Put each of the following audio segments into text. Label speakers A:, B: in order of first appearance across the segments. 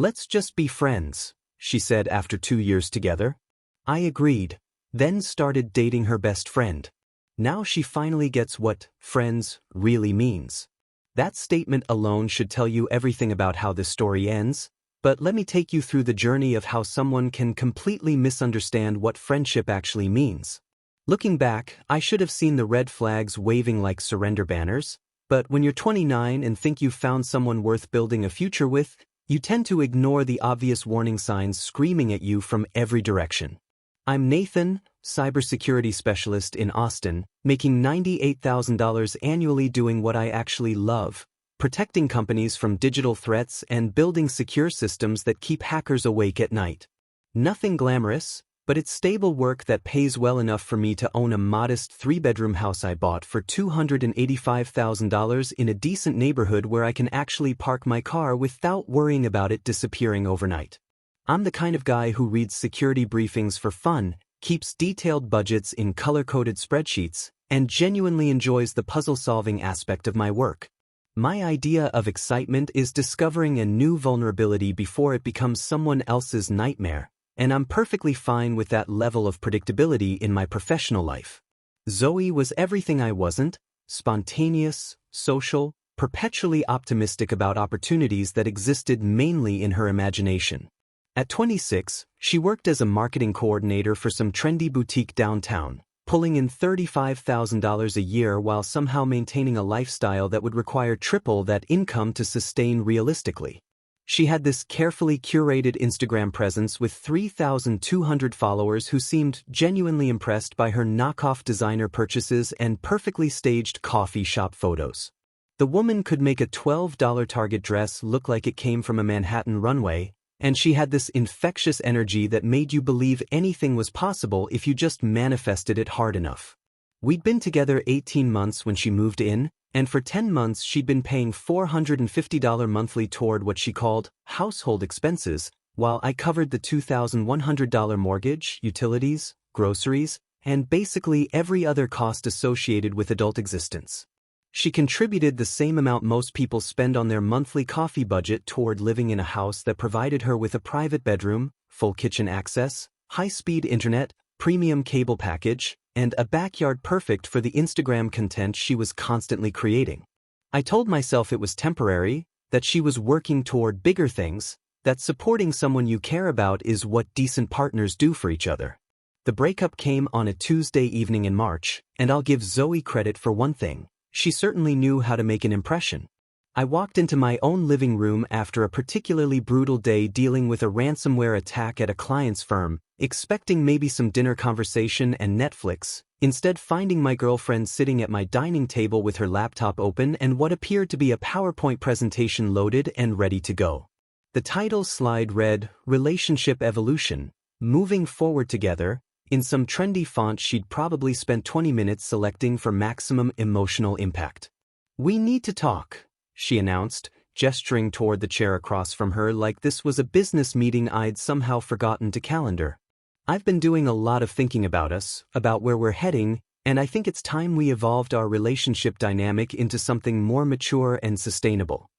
A: "Let's just be friends," she said after 2 years together. I agreed, then started dating her best friend. Now she finally gets what friends really means. That statement alone should tell you everything about how this story ends, but let me take you through the journey of how someone can completely misunderstand what friendship actually means. Looking back, I should have seen the red flags waving like surrender banners, but when you're 29 and think you've found someone worth building a future with, you tend to ignore the obvious warning signs screaming at you from every direction. I'm Nathan, cybersecurity specialist in Austin, making $98,000 annually doing what I actually love, protecting companies from digital threats and building secure systems that keep hackers awake at night. Nothing glamorous, but it's stable work that pays well enough for me to own a modest 3-bedroom house I bought for $285,000 in a decent neighborhood where I can actually park my car without worrying about it disappearing overnight. I'm the kind of guy who reads security briefings for fun, keeps detailed budgets in color-coded spreadsheets, and genuinely enjoys the puzzle-solving aspect of my work. My idea of excitement is discovering a new vulnerability before it becomes someone else's nightmare, and I'm perfectly fine with that level of predictability in my professional life. Zoe was everything I wasn't: spontaneous, social, perpetually optimistic about opportunities that existed mainly in her imagination. At 26, she worked as a marketing coordinator for some trendy boutique downtown, pulling in $35,000 a year while somehow maintaining a lifestyle that would require triple that income to sustain realistically. She had this carefully curated Instagram presence with 3,200 followers who seemed genuinely impressed by her knockoff designer purchases and perfectly staged coffee shop photos. The woman could make a $12 Target dress look like it came from a Manhattan runway, and she had this infectious energy that made you believe anything was possible if you just manifested it hard enough. We'd been together 18 months when she moved in, and for 10 months she'd been paying $450 monthly toward what she called household expenses, while I covered the $2,100 mortgage, utilities, groceries, and basically every other cost associated with adult existence. She contributed the same amount most people spend on their monthly coffee budget toward living in a house that provided her with a private bedroom, full kitchen access, high-speed internet, premium cable package, and a backyard perfect for the Instagram content she was constantly creating. I told myself it was temporary, that she was working toward bigger things, that supporting someone you care about is what decent partners do for each other. The breakup came on a Tuesday evening in March, and I'll give Zoe credit for one thing: she certainly knew how to make an impression. I walked into my own living room after a particularly brutal day dealing with a ransomware attack at a client's firm, expecting maybe some dinner conversation and Netflix, instead finding my girlfriend sitting at my dining table with her laptop open and what appeared to be a PowerPoint presentation loaded and ready to go. The title slide read, "Relationship Evolution, Moving Forward Together," in some trendy font she'd probably spent 20 minutes selecting for maximum emotional impact. "We need to talk," she announced, gesturing toward the chair across from her like this was a business meeting I'd somehow forgotten to calendar. "I've been doing a lot of thinking about us, about where we're heading, and I think it's time we evolved our relationship dynamic into something more mature and sustainable."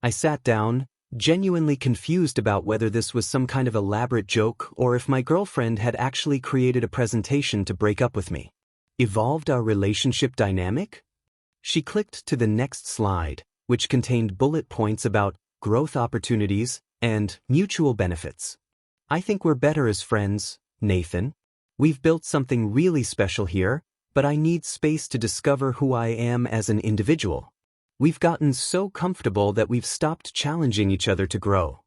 A: I sat down, genuinely confused about whether this was some kind of elaborate joke or if my girlfriend had actually created a presentation to break up with me. Evolved our relationship dynamic? She clicked to the next slide, which contained bullet points about growth opportunities and mutual benefits. "I think we're better as friends, Nathan. We've built something really special here, but I need space to discover who I am as an individual. We've gotten so comfortable that we've stopped challenging each other to grow."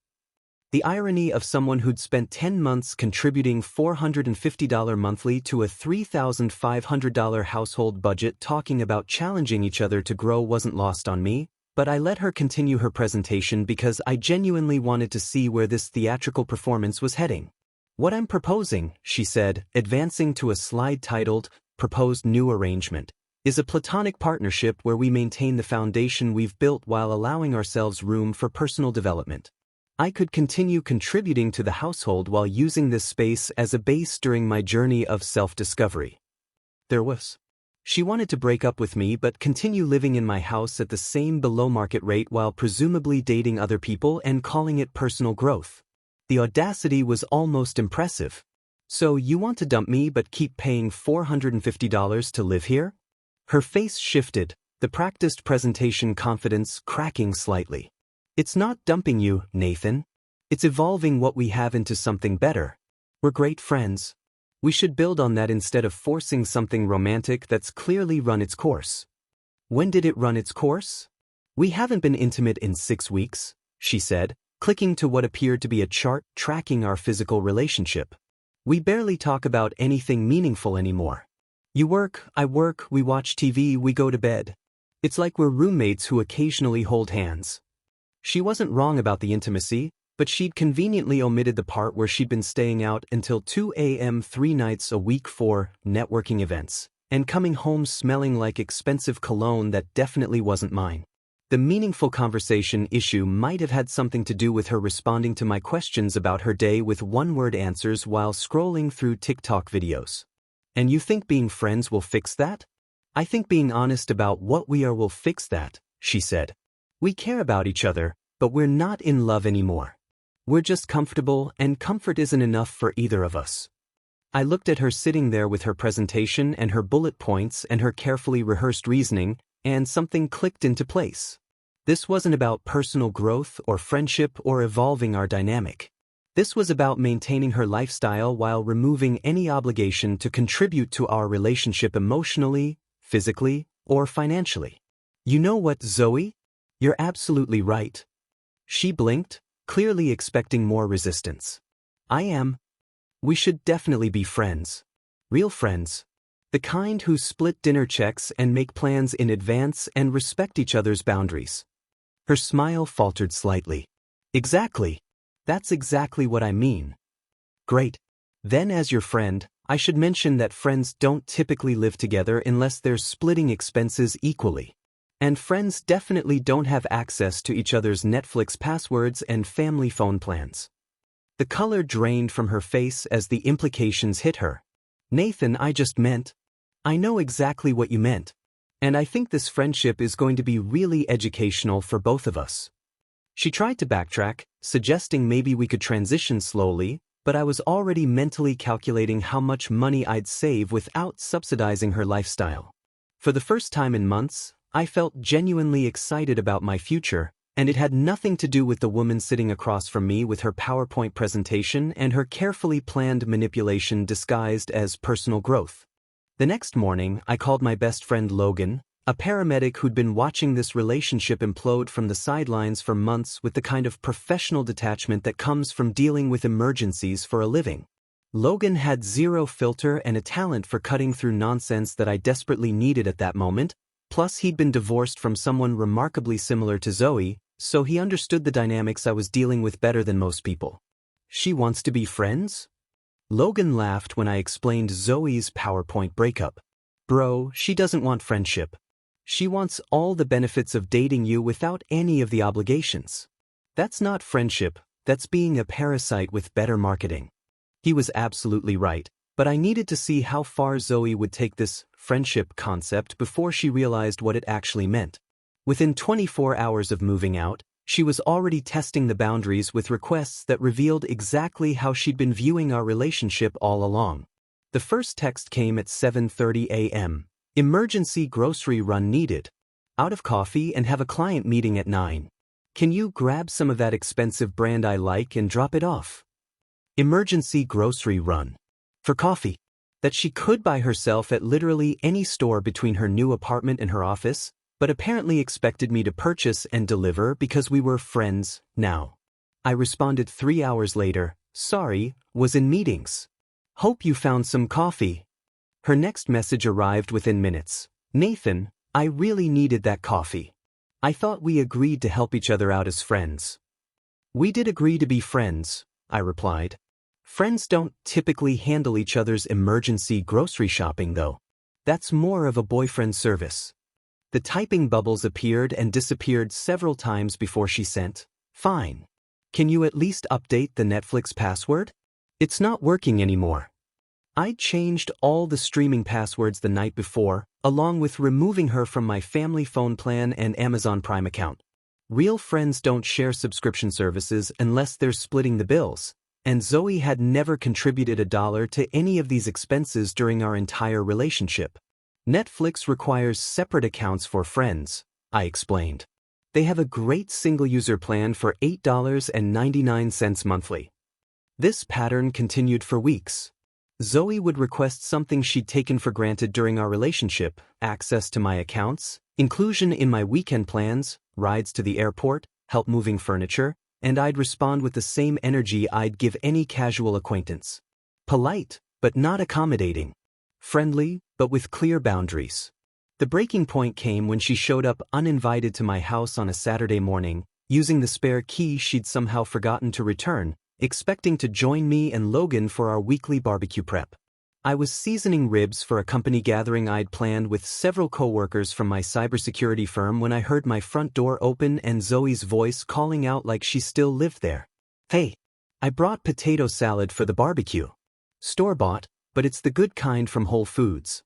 A: The irony of someone who'd spent 10 months contributing $450 monthly to a $3,500 household budget talking about challenging each other to grow wasn't lost on me, but I let her continue her presentation because I genuinely wanted to see where this theatrical performance was heading. "What I'm proposing," she said, advancing to a slide titled, "Proposed New Arrangement," is a platonic partnership where we maintain the foundation we've built while allowing ourselves room for personal development. I could continue contributing to the household while using this space as a base during my journey of self-discovery. There was. She wanted to break up with me but continue living in my house at the same below-market rate while presumably dating other people and calling it personal growth. The audacity was almost impressive. So you want to dump me but keep paying $450 to live here? Her face shifted, the practiced presentation confidence cracking slightly. It's not dumping you, Nathan. It's evolving what we have into something better. We're great friends. We should build on that instead of forcing something romantic that's clearly run its course. When did it run its course? We haven't been intimate in 6 weeks, she said, clicking to what appeared to be a chart tracking our physical relationship. We barely talk about anything meaningful anymore. You work, I work, we watch TV, we go to bed. It's like we're roommates who occasionally hold hands. She wasn't wrong about the intimacy, but she'd conveniently omitted the part where she'd been staying out until 2 a.m. 3 nights a week for networking events, and coming home smelling like expensive cologne that definitely wasn't mine. The meaningful conversation issue might have had something to do with her responding to my questions about her day with one-word answers while scrolling through TikTok videos. And you think being friends will fix that? I think being honest about what we are will fix that, she said. We care about each other, but we're not in love anymore. We're just comfortable, and comfort isn't enough for either of us. I looked at her sitting there with her presentation and her bullet points and her carefully rehearsed reasoning, and something clicked into place. This wasn't about personal growth or friendship or evolving our dynamic. This was about maintaining her lifestyle while removing any obligation to contribute to our relationship emotionally, physically, or financially. You know what, Zoe? You're absolutely right. She blinked, clearly expecting more resistance. I am. We should definitely be friends. Real friends. The kind who split dinner checks and make plans in advance and respect each other's boundaries. Her smile faltered slightly. Exactly. That's exactly what I mean. Great. Then as your friend, I should mention that friends don't typically live together unless they're splitting expenses equally. And friends definitely don't have access to each other's Netflix passwords and family phone plans. The color drained from her face as the implications hit her. Nathan, I just meant. I know exactly what you meant. And I think this friendship is going to be really educational for both of us. She tried to backtrack, suggesting maybe we could transition slowly, but I was already mentally calculating how much money I'd save without subsidizing her lifestyle. For the first time in months, I felt genuinely excited about my future, and it had nothing to do with the woman sitting across from me with her PowerPoint presentation and her carefully planned manipulation disguised as personal growth. The next morning, I called my best friend Logan, a paramedic who'd been watching this relationship implode from the sidelines for months with the kind of professional detachment that comes from dealing with emergencies for a living. Logan had zero filter and a talent for cutting through nonsense that I desperately needed at that moment. Plus, he'd been divorced from someone remarkably similar to Zoe, so he understood the dynamics I was dealing with better than most people. She wants to be friends? Logan laughed when I explained Zoe's PowerPoint breakup. Bro, she doesn't want friendship. She wants all the benefits of dating you without any of the obligations. That's not friendship, that's being a parasite with better marketing. He was absolutely right, but I needed to see how far Zoe would take this friendship concept before she realized what it actually meant. Within 24 hours of moving out, she was already testing the boundaries with requests that revealed exactly how she'd been viewing our relationship all along. The first text came at 7:30 a.m. Emergency grocery run needed. Out of coffee and have a client meeting at 9. Can you grab some of that expensive brand I like and drop it off? Emergency grocery run. For coffee. That she could buy herself at literally any store between her new apartment and her office, but apparently expected me to purchase and deliver because we were friends now. I responded 3 hours later, sorry, was in meetings. Hope you found some coffee. Her next message arrived within minutes. Nathan, I really needed that coffee. I thought we agreed to help each other out as friends. We did agree to be friends, I replied. Friends don't typically handle each other's emergency grocery shopping though. That's more of a boyfriend service. The typing bubbles appeared and disappeared several times before she sent, fine. Can you at least update the Netflix password? It's not working anymore. I'd changed all the streaming passwords the night before, along with removing her from my family phone plan and Amazon Prime account. Real friends don't share subscription services unless they're splitting the bills, and Zoe had never contributed $1 to any of these expenses during our entire relationship. Netflix requires separate accounts for friends, I explained. They have a great single-user plan for $8.99 monthly. This pattern continued for weeks. Zoe would request something she'd taken for granted during our relationship: access to my accounts, inclusion in my weekend plans, rides to the airport, help moving furniture, and I'd respond with the same energy I'd give any casual acquaintance. Polite, but not accommodating. Friendly, but with clear boundaries. The breaking point came when she showed up uninvited to my house on a Saturday morning, using the spare key she'd somehow forgotten to return, expecting to join me and Logan for our weekly barbecue prep. I was seasoning ribs for a company gathering I'd planned with several coworkers from my cybersecurity firm when I heard my front door open and Zoe's voice calling out like she still lived there. "Hey, I brought potato salad for the barbecue. Store-bought, but it's the good kind from Whole Foods."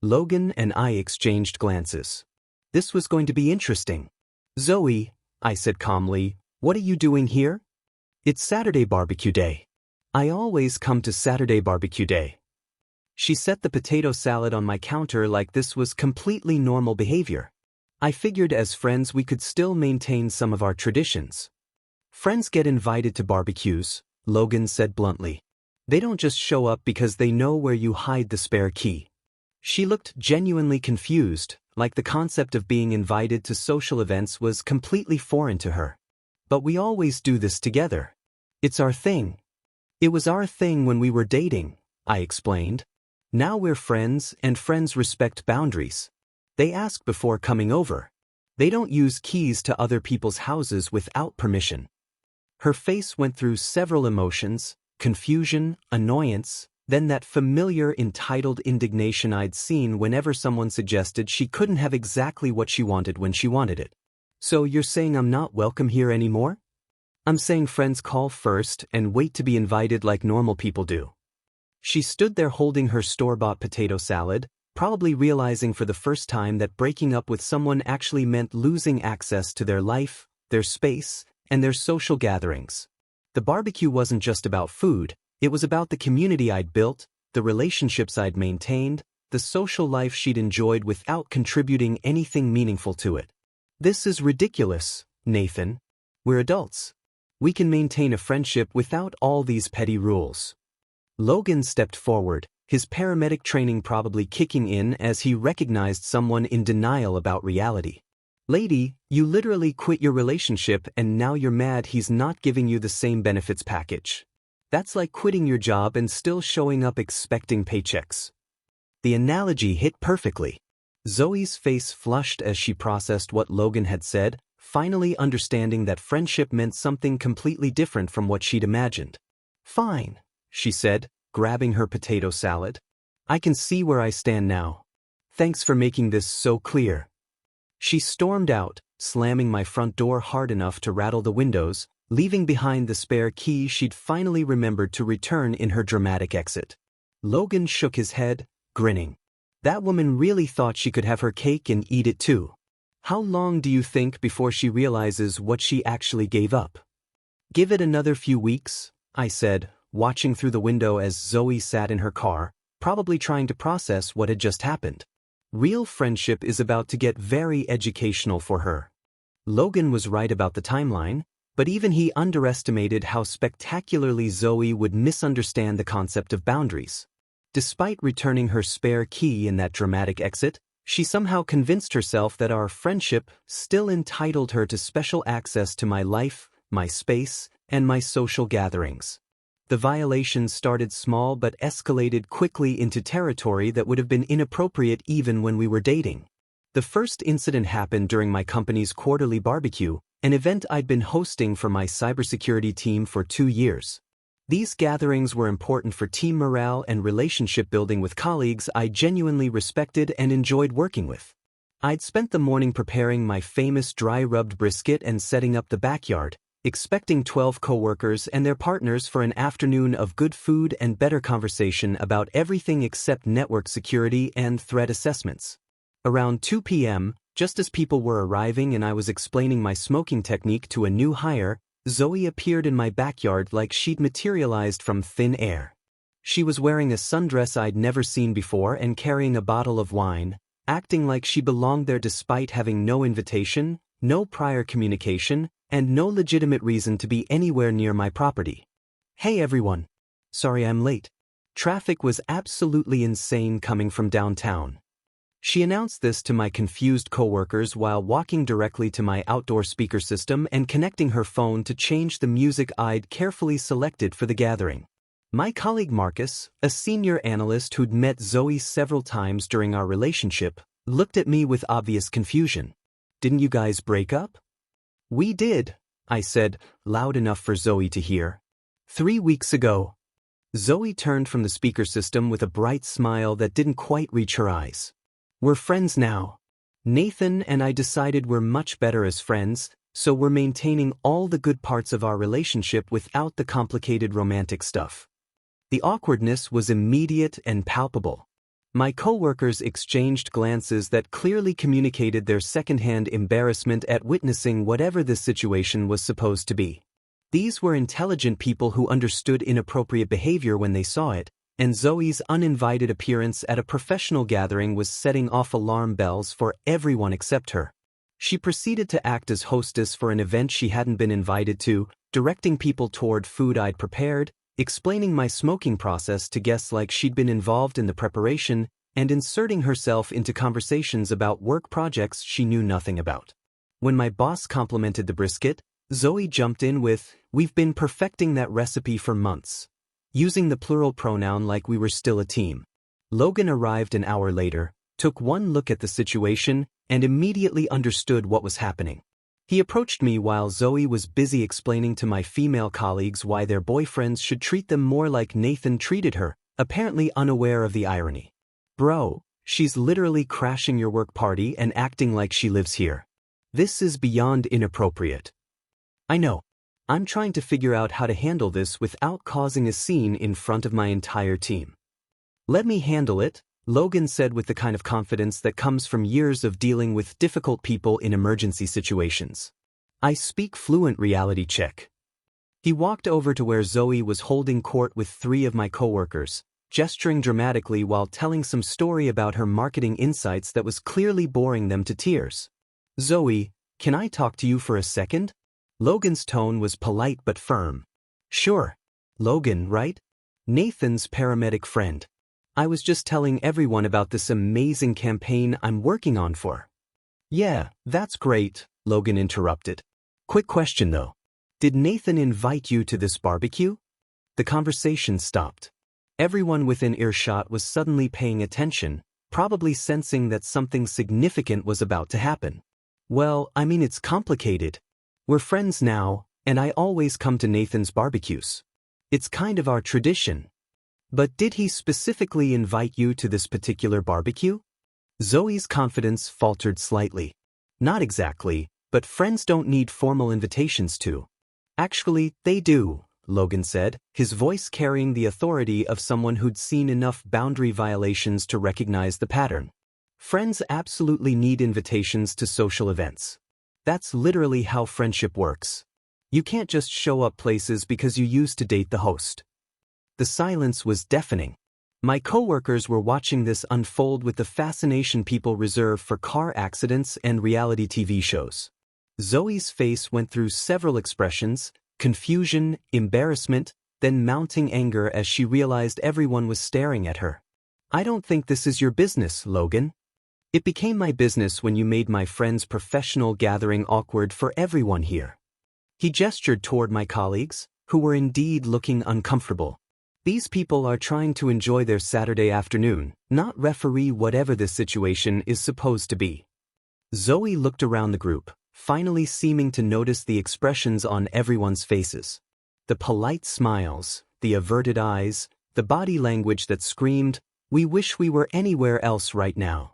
A: Logan and I exchanged glances. This was going to be interesting. "Zoe," I said calmly, "what are you doing here?" "It's Saturday barbecue day. I always come to Saturday barbecue day." She set the potato salad on my counter like this was completely normal behavior. I figured as friends we could still maintain some of our traditions. "Friends get invited to barbecues," Logan said bluntly. "They don't just show up because they know where you hide the spare key." She looked genuinely confused, like the concept of being invited to social events was completely foreign to her. "But we always do this together. It's our thing." "It was our thing when we were dating," I explained. "Now we're friends, and friends respect boundaries. They ask before coming over. They don't use keys to other people's houses without permission." Her face went through several emotions: confusion, annoyance, then that familiar entitled indignation I'd seen whenever someone suggested she couldn't have exactly what she wanted when she wanted it. "So you're saying I'm not welcome here anymore?" "I'm saying friends call first and wait to be invited like normal people do." She stood there holding her store-bought potato salad, probably realizing for the first time that breaking up with someone actually meant losing access to their life, their space, and their social gatherings. The barbecue wasn't just about food, it was about the community I'd built, the relationships I'd maintained, the social life she'd enjoyed without contributing anything meaningful to it. "This is ridiculous, Nathan. We're adults. We can maintain a friendship without all these petty rules." Logan stepped forward, his paramedic training probably kicking in as he recognized someone in denial about reality. "Lady, you literally quit your relationship and now you're mad he's not giving you the same benefits package. That's like quitting your job and still showing up expecting paychecks." The analogy hit perfectly. Zoe's face flushed as she processed what Logan had said, finally understanding that friendship meant something completely different from what she'd imagined. "Fine," she said, grabbing her potato salad. "I can see where I stand now. Thanks for making this so clear." She stormed out, slamming my front door hard enough to rattle the windows, leaving behind the spare key she'd finally remembered to return in her dramatic exit. Logan shook his head, grinning. That woman really thought she could have her cake and eat it too. How long do you think before she realizes what she actually gave up? "Give it another few weeks," I said, watching through the window as Zoe sat in her car, probably trying to process what had just happened. Real friendship is about to get very educational for her. Logan was right about the timeline, but even he underestimated how spectacularly Zoe would misunderstand the concept of boundaries. Despite returning her spare key in that dramatic exit, she somehow convinced herself that our friendship still entitled her to special access to my life, my space, and my social gatherings. The violations started small but escalated quickly into territory that would have been inappropriate even when we were dating. The first incident happened during my company's quarterly barbecue, an event I'd been hosting for my cybersecurity team for 2 years. These gatherings were important for team morale and relationship building with colleagues I genuinely respected and enjoyed working with. I'd spent the morning preparing my famous dry-rubbed brisket and setting up the backyard, expecting 12 coworkers and their partners for an afternoon of good food and better conversation about everything except network security and threat assessments. Around 2 p.m., just as people were arriving and I was explaining my smoking technique to a new hire, Zoe appeared in my backyard like she'd materialized from thin air. She was wearing a sundress I'd never seen before and carrying a bottle of wine, acting like she belonged there despite having no invitation, no prior communication, and no legitimate reason to be anywhere near my property. Hey everyone. Sorry I'm late. Traffic was absolutely insane coming from downtown. She announced this to my confused coworkers while walking directly to my outdoor speaker system and connecting her phone to change the music I'd carefully selected for the gathering. My colleague Marcus, a senior analyst who'd met Zoe several times during our relationship, looked at me with obvious confusion. Didn't you guys break up? We did, I said, loud enough for Zoe to hear. 3 weeks ago. Zoe turned from the speaker system with a bright smile that didn't quite reach her eyes. We're friends now. Nathan and I decided we're much better as friends, so we're maintaining all the good parts of our relationship without the complicated romantic stuff. The awkwardness was immediate and palpable. My coworkers exchanged glances that clearly communicated their secondhand embarrassment at witnessing whatever this situation was supposed to be. These were intelligent people who understood inappropriate behavior when they saw it, and Zoe's uninvited appearance at a professional gathering was setting off alarm bells for everyone except her. She proceeded to act as hostess for an event she hadn't been invited to, directing people toward food I'd prepared, explaining my smoking process to guests like she'd been involved in the preparation, and inserting herself into conversations about work projects she knew nothing about. When my boss complimented the brisket, Zoe jumped in with, "We've been perfecting that recipe for months," using the plural pronoun like we were still a team. Logan arrived an hour later, took one look at the situation, and immediately understood what was happening. He approached me while Zoe was busy explaining to my female colleagues why their boyfriends should treat them more like Nathan treated her, apparently unaware of the irony. Bro, she's literally crashing your work party and acting like she lives here. This is beyond inappropriate. I know. I'm trying to figure out how to handle this without causing a scene in front of my entire team. Let me handle it, Logan said with the kind of confidence that comes from years of dealing with difficult people in emergency situations. I speak fluent reality check. He walked over to where Zoe was holding court with 3 of my coworkers, gesturing dramatically while telling some story about her marketing insights that was clearly boring them to tears. Zoe, can I talk to you for a second? Logan's tone was polite but firm. Sure. Logan, right? Nathan's paramedic friend. I was just telling everyone about this amazing campaign I'm working on for. Yeah, that's great, Logan interrupted. Quick question though. Did Nathan invite you to this barbecue? The conversation stopped. Everyone within earshot was suddenly paying attention, probably sensing that something significant was about to happen. Well, I mean it's complicated. We're friends now, and I always come to Nathan's barbecues. It's kind of our tradition. But did he specifically invite you to this particular barbecue? Zoe's confidence faltered slightly. Not exactly, but friends don't need formal invitations to. Actually, they do, Logan said, his voice carrying the authority of someone who'd seen enough boundary violations to recognize the pattern. Friends absolutely need invitations to social events. That's literally how friendship works. You can't just show up places because you used to date the host. The silence was deafening. My coworkers were watching this unfold with the fascination people reserve for car accidents and reality TV shows. Zoe's face went through several expressions: confusion, embarrassment, then mounting anger as she realized everyone was staring at her. I don't think this is your business, Logan. It became my business when you made my friend's professional gathering awkward for everyone here. He gestured toward my colleagues, who were indeed looking uncomfortable. These people are trying to enjoy their Saturday afternoon, not referee whatever this situation is supposed to be. Zoe looked around the group, finally seeming to notice the expressions on everyone's faces. The polite smiles, the averted eyes, the body language that screamed, "We wish we were anywhere else right now."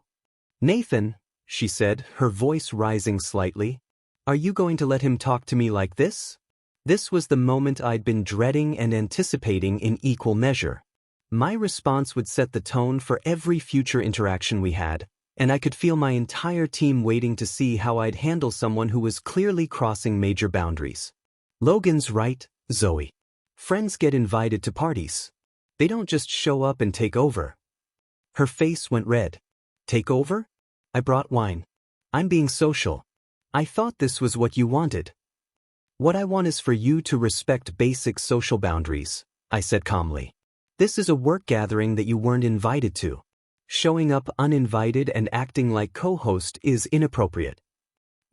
A: Nathan, she said, her voice rising slightly, are you going to let him talk to me like this? This was the moment I'd been dreading and anticipating in equal measure. My response would set the tone for every future interaction we had, and I could feel my entire team waiting to see how I'd handle someone who was clearly crossing major boundaries. Logan's right, Zoe. Friends get invited to parties. They don't just show up and take over. Her face went red. Take over? I brought wine. I'm being social. I thought this was what you wanted. What I want is for you to respect basic social boundaries, I said calmly. This is a work gathering that you weren't invited to. Showing up uninvited and acting like co-host is inappropriate.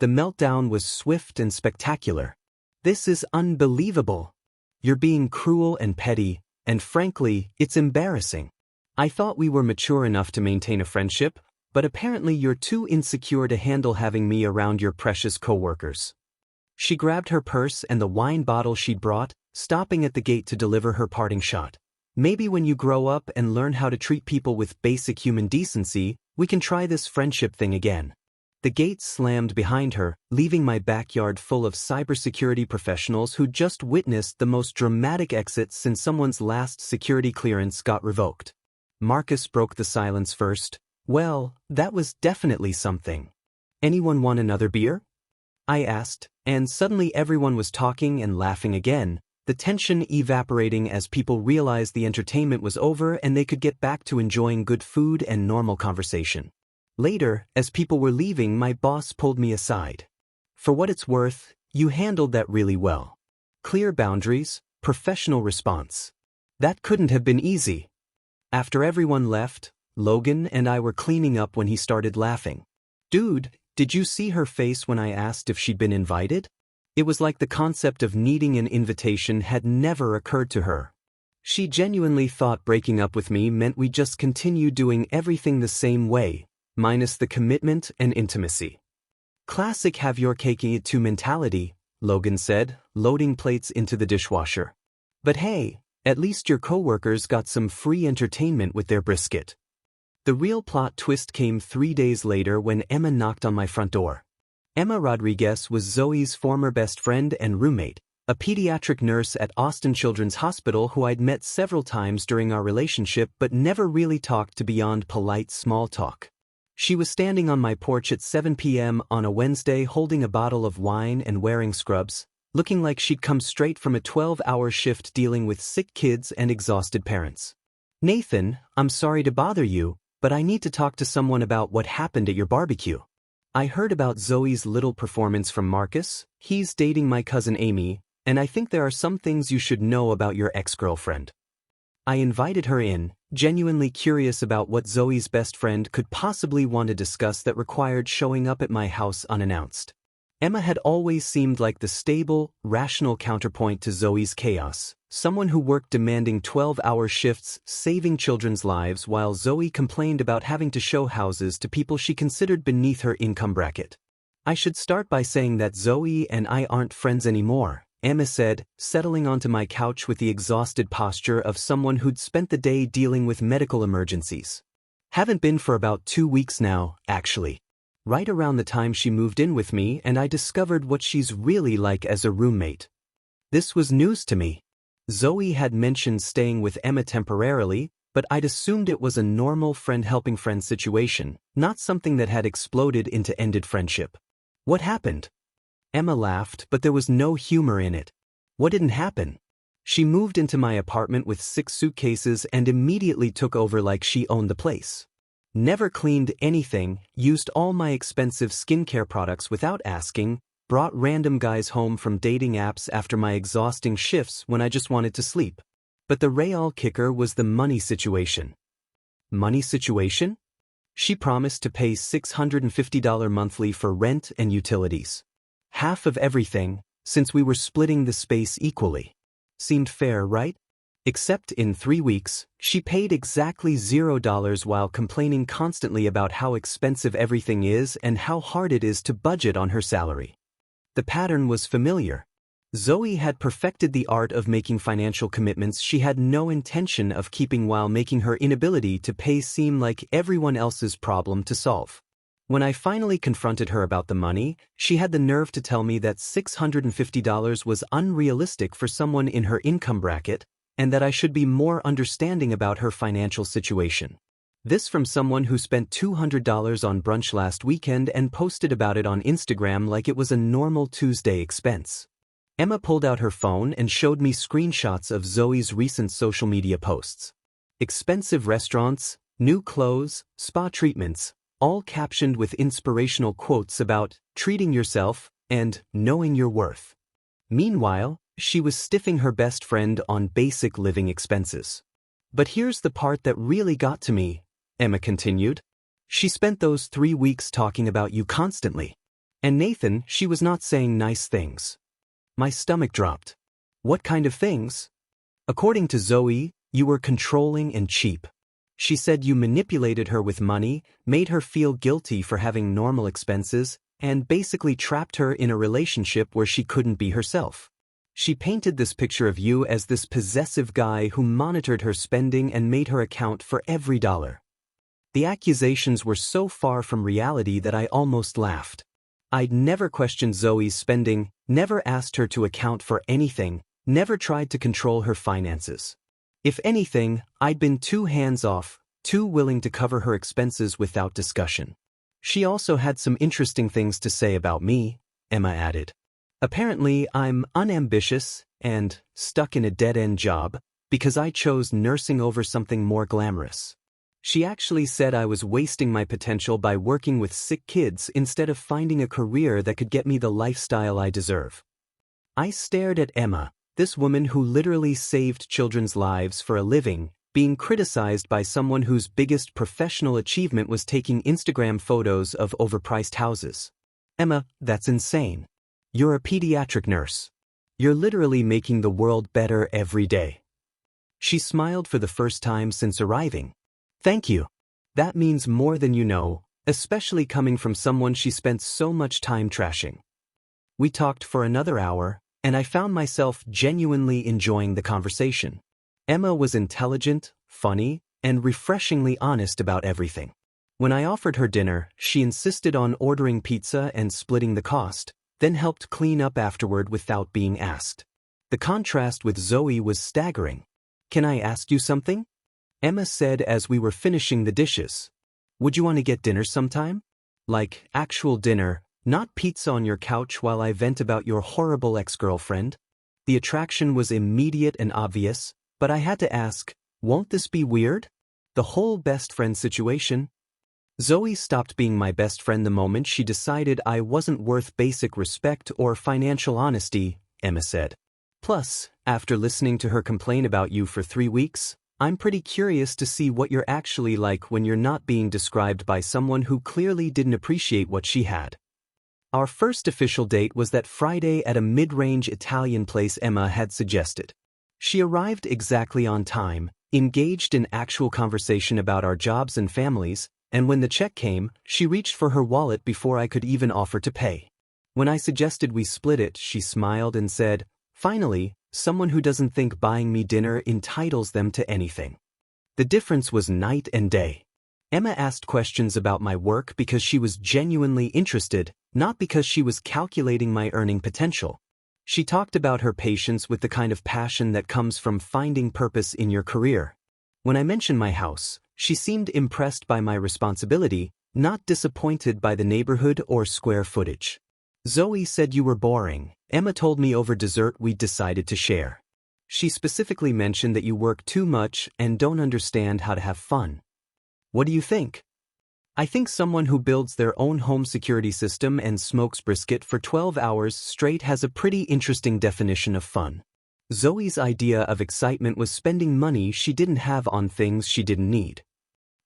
A: The meltdown was swift and spectacular. This is unbelievable. You're being cruel and petty, and frankly, it's embarrassing. I thought we were mature enough to maintain a friendship, but apparently you're too insecure to handle having me around your precious coworkers. She grabbed her purse and the wine bottle she'd brought, stopping at the gate to deliver her parting shot. Maybe when you grow up and learn how to treat people with basic human decency, we can try this friendship thing again. The gate slammed behind her, leaving my backyard full of cybersecurity professionals who just witnessed the most dramatic exit since someone's last security clearance got revoked. Marcus broke the silence first. Well, that was definitely something. Anyone want another beer? I asked, and suddenly everyone was talking and laughing again, the tension evaporating as people realized the entertainment was over and they could get back to enjoying good food and normal conversation. Later, as people were leaving, my boss pulled me aside. For what it's worth, you handled that really well. Clear boundaries, professional response. That couldn't have been easy. After everyone left, Logan and I were cleaning up when he started laughing. Dude, did you see her face when I asked if she'd been invited? It was like the concept of needing an invitation had never occurred to her. She genuinely thought breaking up with me meant we just continue doing everything the same way, minus the commitment and intimacy. Classic have your cake and eat it too mentality, Logan said, loading plates into the dishwasher. But hey, at least your coworkers got some free entertainment with their brisket. The real plot twist came 3 days later when Emma knocked on my front door. Emma Rodriguez was Zoe's former best friend and roommate, a pediatric nurse at Austin Children's Hospital who I'd met several times during our relationship but never really talked to beyond polite small talk. She was standing on my porch at 7 p.m. on a Wednesday holding a bottle of wine and wearing scrubs, looking like she'd come straight from a 12-hour shift dealing with sick kids and exhausted parents. Nathan, I'm sorry to bother you, but I need to talk to someone about what happened at your barbecue. I heard about Zoe's little performance from Marcus. He's dating my cousin Amy, and I think there are some things you should know about your ex-girlfriend. I invited her in, genuinely curious about what Zoe's best friend could possibly want to discuss that required showing up at my house unannounced. Emma had always seemed like the stable, rational counterpoint to Zoe's chaos, someone who worked demanding 12-hour shifts, saving children's lives while Zoe complained about having to show houses to people she considered beneath her income bracket. I should start by saying that Zoe and I aren't friends anymore, Emma said, settling onto my couch with the exhausted posture of someone who'd spent the day dealing with medical emergencies. Haven't been for about 2 weeks now, actually. Right around the time she moved in with me and I discovered what she's really like as a roommate. This was news to me. Zoe had mentioned staying with Emma temporarily, but I'd assumed it was a normal friend-helping friend situation, not something that had exploded into ended friendship. What happened? Emma laughed, but there was no humor in it. What didn't happen? She moved into my apartment with 6 suitcases and immediately took over like she owned the place. Never cleaned anything, used all my expensive skincare products without asking, brought random guys home from dating apps after my exhausting shifts when I just wanted to sleep. But the real kicker was the money situation. Money situation? She promised to pay $650 monthly for rent and utilities. Half of everything, since we were splitting the space equally. Seemed fair, right? Except in 3 weeks, she paid exactly $0 while complaining constantly about how expensive everything is and how hard it is to budget on her salary. The pattern was familiar. Zoe had perfected the art of making financial commitments she had no intention of keeping while making her inability to pay seem like everyone else's problem to solve. When I finally confronted her about the money, she had the nerve to tell me that $650 was unrealistic for someone in her income bracket, and that I should be more understanding about her financial situation. This from someone who spent $200 on brunch last weekend and posted about it on Instagram like it was a normal Tuesday expense. Emma pulled out her phone and showed me screenshots of Zoe's recent social media posts. Expensive restaurants, new clothes, spa treatments, all captioned with inspirational quotes about treating yourself and knowing your worth. Meanwhile, she was stiffing her best friend on basic living expenses. But here's the part that really got to me, Emma continued. She spent those 3 weeks talking about you constantly. And Nathan, she was not saying nice things. My stomach dropped. What kind of things? According to Zoe, you were controlling and cheap. She said you manipulated her with money, made her feel guilty for having normal expenses, and basically trapped her in a relationship where she couldn't be herself. She painted this picture of you as this possessive guy who monitored her spending and made her account for every dollar. The accusations were so far from reality that I almost laughed. I'd never questioned Zoe's spending, never asked her to account for anything, never tried to control her finances. If anything, I'd been too hands-off, too willing to cover her expenses without discussion. She also had some interesting things to say about me, Emma added. Apparently, I'm unambitious and stuck in a dead-end job because I chose nursing over something more glamorous. She actually said I was wasting my potential by working with sick kids instead of finding a career that could get me the lifestyle I deserve. I stared at Emma, this woman who literally saved children's lives for a living, being criticized by someone whose biggest professional achievement was taking Instagram photos of overpriced houses. Emma, that's insane. You're a pediatric nurse. You're literally making the world better every day. She smiled for the first time since arriving. Thank you. That means more than you know, especially coming from someone she spent so much time trashing. We talked for another hour, and I found myself genuinely enjoying the conversation. Emma was intelligent, funny, and refreshingly honest about everything. When I offered her dinner, she insisted on ordering pizza and splitting the cost, then helped clean up afterward without being asked. The contrast with Zoe was staggering. Can I ask you something? Emma said as we were finishing the dishes. Would you want to get dinner sometime? Like, actual dinner, not pizza on your couch while I vent about your horrible ex-girlfriend? The attraction was immediate and obvious, but I had to ask, won't this be weird? The whole best friend situation? Zoe stopped being my best friend the moment she decided I wasn't worth basic respect or financial honesty, Emma said. Plus, after listening to her complain about you for 3 weeks, I'm pretty curious to see what you're actually like when you're not being described by someone who clearly didn't appreciate what she had. Our first official date was that Friday at a mid-range Italian place Emma had suggested. She arrived exactly on time, engaged in actual conversation about our jobs and families, and when the check came, she reached for her wallet before I could even offer to pay. When I suggested we split it, she smiled and said, "Finally, someone who doesn't think buying me dinner entitles them to anything." The difference was night and day. Emma asked questions about my work because she was genuinely interested, not because she was calculating my earning potential. She talked about her patience with the kind of passion that comes from finding purpose in your career. When I mentioned my house, she seemed impressed by my responsibility, not disappointed by the neighborhood or square footage. Zoe said you were boring. Emma told me over dessert we decided to share. She specifically mentioned that you work too much and don't understand how to have fun. What do you think? I think someone who builds their own home security system and smokes brisket for 12 hours straight has a pretty interesting definition of fun. Zoe's idea of excitement was spending money she didn't have on things she didn't need.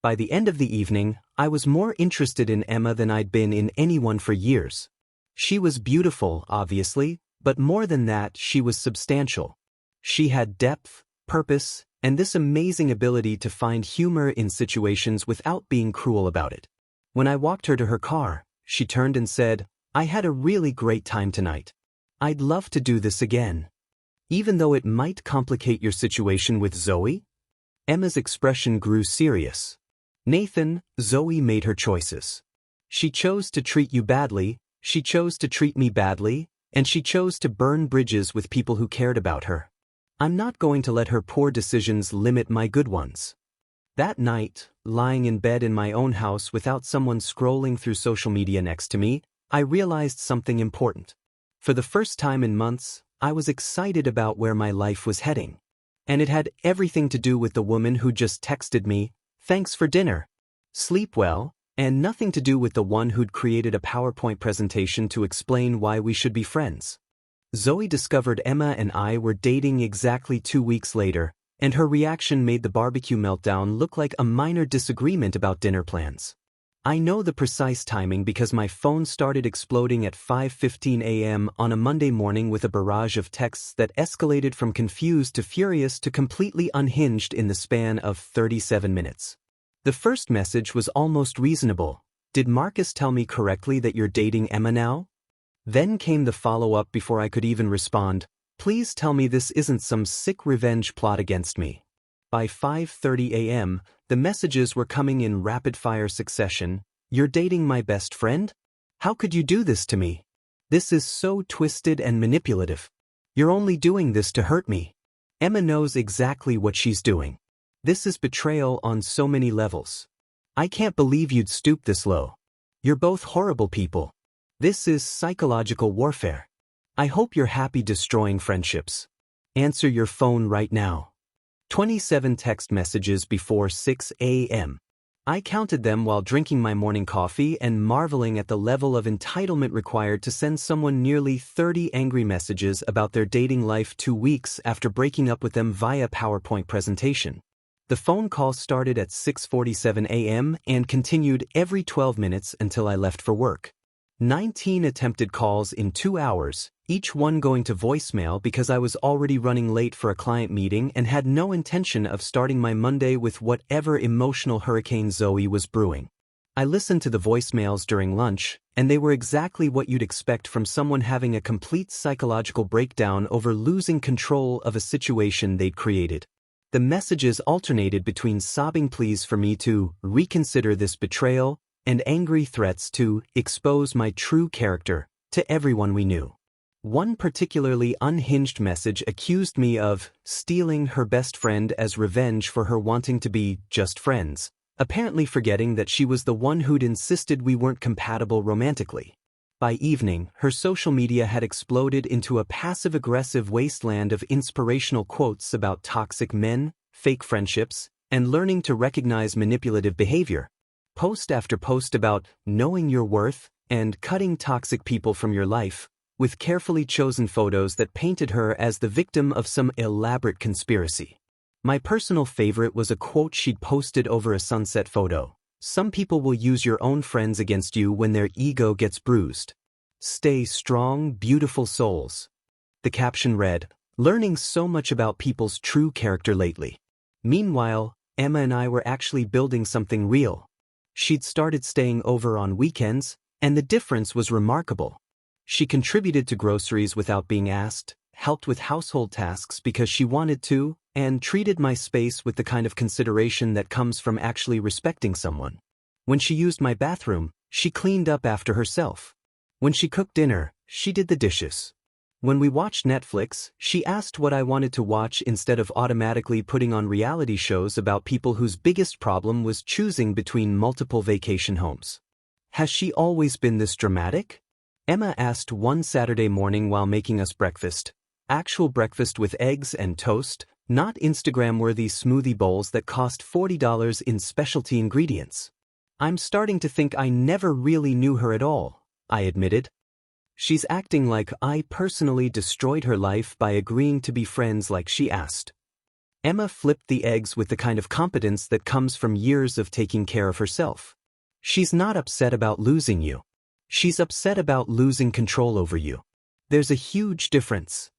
A: By the end of the evening, I was more interested in Emma than I'd been in anyone for years. She was beautiful, obviously, but more than that, she was substantial. She had depth, purpose, and this amazing ability to find humor in situations without being cruel about it. When I walked her to her car, she turned and said, "I had a really great time tonight. I'd love to do this again." Even though it might complicate your situation with Zoe? Emma's expression grew serious. Nathan, Zoe made her choices. She chose to treat you badly, she chose to treat me badly, and she chose to burn bridges with people who cared about her. I'm not going to let her poor decisions limit my good ones. That night, lying in bed in my own house without someone scrolling through social media next to me, I realized something important. For the first time in months, I was excited about where my life was heading. And it had everything to do with the woman who just texted me, "Thanks for dinner. Sleep well," and nothing to do with the one who'd created a PowerPoint presentation to explain why we should be friends. Zoe discovered Emma and I were dating exactly 2 weeks later, and her reaction made the barbecue meltdown look like a minor disagreement about dinner plans. I know the precise timing because my phone started exploding at 5:15 a.m. on a Monday morning with a barrage of texts that escalated from confused to furious to completely unhinged in the span of 37 minutes. The first message was almost reasonable. "Did Marcus tell me correctly that you're dating Emma now?" Then came the follow-up before I could even respond. "Please tell me this isn't some sick revenge plot against me." By 5:30 a.m., the messages were coming in rapid-fire succession. "You're dating my best friend? How could you do this to me? This is so twisted and manipulative. You're only doing this to hurt me. Emma knows exactly what she's doing. This is betrayal on so many levels. I can't believe you'd stoop this low. You're both horrible people. This is psychological warfare. I hope you're happy destroying friendships. Answer your phone right now." 27 text messages before 6 a.m. I counted them while drinking my morning coffee and marveling at the level of entitlement required to send someone nearly 30 angry messages about their dating life 2 weeks after breaking up with them via PowerPoint presentation. The phone call started at 6:47 a.m. and continued every 12 minutes until I left for work. 19 attempted calls in 2 hours, each one going to voicemail because I was already running late for a client meeting and had no intention of starting my Monday with whatever emotional hurricane Zoe was brewing. I listened to the voicemails during lunch, and they were exactly what you'd expect from someone having a complete psychological breakdown over losing control of a situation they'd created. The messages alternated between sobbing pleas for me to reconsider this betrayal and angry threats to expose my true character to everyone we knew. One particularly unhinged message accused me of stealing her best friend as revenge for her wanting to be just friends, apparently forgetting that she was the one who'd insisted we weren't compatible romantically. By evening, her social media had exploded into a passive-aggressive wasteland of inspirational quotes about toxic men, fake friendships, and learning to recognize manipulative behavior. Post after post about knowing your worth and cutting toxic people from your life, with carefully chosen photos that painted her as the victim of some elaborate conspiracy. My personal favorite was a quote she'd posted over a sunset photo. "Some people will use your own friends against you when their ego gets bruised. Stay strong, beautiful souls." The caption read, "Learning so much about people's true character lately." Meanwhile, Emma and I were actually building something real. She'd started staying over on weekends, and the difference was remarkable. She contributed to groceries without being asked, helped with household tasks because she wanted to, and treated my space with the kind of consideration that comes from actually respecting someone. When she used my bathroom, she cleaned up after herself. When she cooked dinner, she did the dishes. When we watched Netflix, she asked what I wanted to watch instead of automatically putting on reality shows about people whose biggest problem was choosing between multiple vacation homes. Has she always been this dramatic? Emma asked one Saturday morning while making us breakfast. Actual breakfast with eggs and toast, not Instagram-worthy smoothie bowls that cost $40 in specialty ingredients. I'm starting to think I never really knew her at all, I admitted. She's acting like I personally destroyed her life by agreeing to be friends like she asked. Emma flipped the eggs with the kind of competence that comes from years of taking care of herself. She's not upset about losing you. She's upset about losing control over you. There's a huge difference.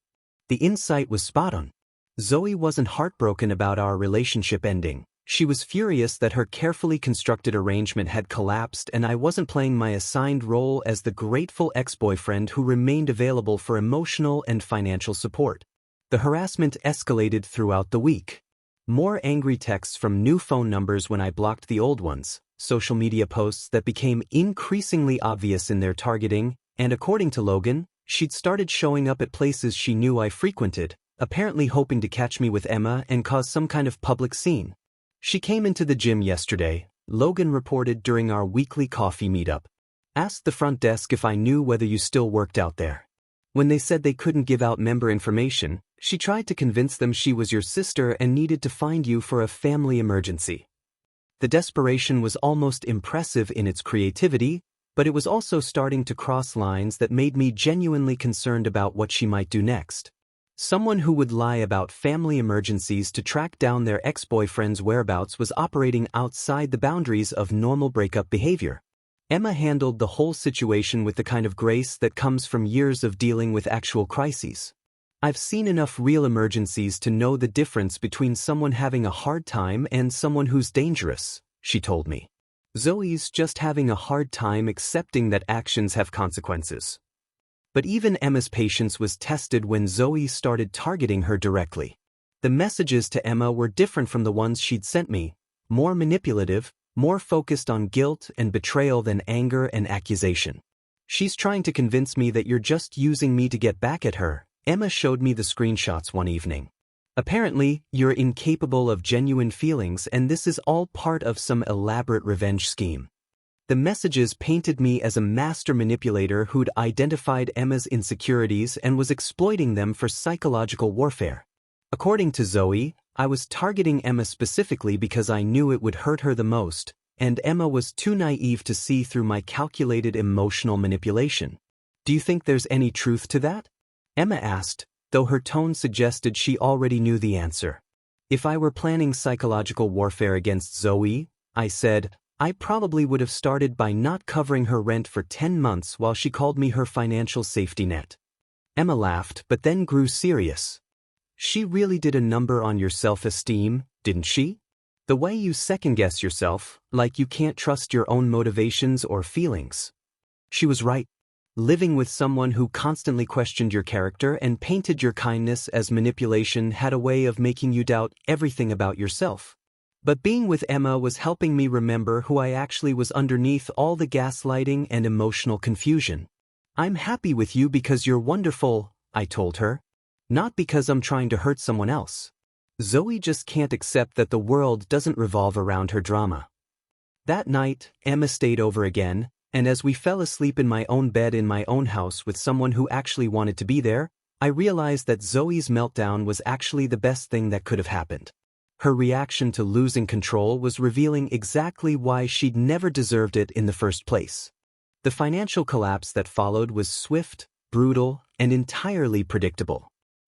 A: The insight was spot on. Zoe wasn't heartbroken about our relationship ending. She was furious that her carefully constructed arrangement had collapsed and I wasn't playing my assigned role as the grateful ex-boyfriend who remained available for emotional and financial support. The harassment escalated throughout the week. More angry texts from new phone numbers when I blocked the old ones, social media posts that became increasingly obvious in their targeting, and according to Logan, she'd started showing up at places she knew I frequented, apparently hoping to catch me with Emma and cause some kind of public scene. She came into the gym yesterday, Logan reported during our weekly coffee meetup. Asked the front desk if I knew whether you still worked out there. When they said they couldn't give out member information, she tried to convince them she was your sister and needed to find you for a family emergency. The desperation was almost impressive in its creativity, but it was also starting to cross lines that made me genuinely concerned about what she might do next. Someone who would lie about family emergencies to track down their ex-boyfriend's whereabouts was operating outside the boundaries of normal breakup behavior. Emma handled the whole situation with the kind of grace that comes from years of dealing with actual crises. I've seen enough real emergencies to know the difference between someone having a hard time and someone who's dangerous, she told me. Zoe's just having a hard time accepting that actions have consequences. But even Emma's patience was tested when Zoe started targeting her directly. The messages to Emma were different from the ones she'd sent me, more manipulative, more focused on guilt and betrayal than anger and accusation. She's trying to convince me that you're just using me to get back at her, Emma showed me the screenshots one evening. Apparently, you're incapable of genuine feelings and this is all part of some elaborate revenge scheme. The messages painted me as a master manipulator who'd identified Emma's insecurities and was exploiting them for psychological warfare. According to Zoe, I was targeting Emma specifically because I knew it would hurt her the most, and Emma was too naive to see through my calculated emotional manipulation. Do you think there's any truth to that? Emma asked, though her tone suggested she already knew the answer. If I were planning psychological warfare against Zoe, I said, I probably would have started by not covering her rent for 10 months while she called me her financial safety net. Emma laughed but then grew serious. She really did a number on your self-esteem, didn't she? The way you second-guess yourself, like you can't trust your own motivations or feelings. She was right. Living with someone who constantly questioned your character and painted your kindness as manipulation had a way of making you doubt everything about yourself. But being with Emma was helping me remember who I actually was underneath all the gaslighting and emotional confusion. I'm happy with you because you're wonderful, I told her. Not because I'm trying to hurt someone else. Zoe just can't accept that the world doesn't revolve around her drama. That night, Emma stayed over again, and as we fell asleep in my own bed in my own house with someone who actually wanted to be there, I realized that Zoe's meltdown was actually the best thing that could have happened. Her reaction to losing control was revealing exactly why she'd never deserved it in the first place. The financial collapse that followed was swift, brutal, and entirely predictable.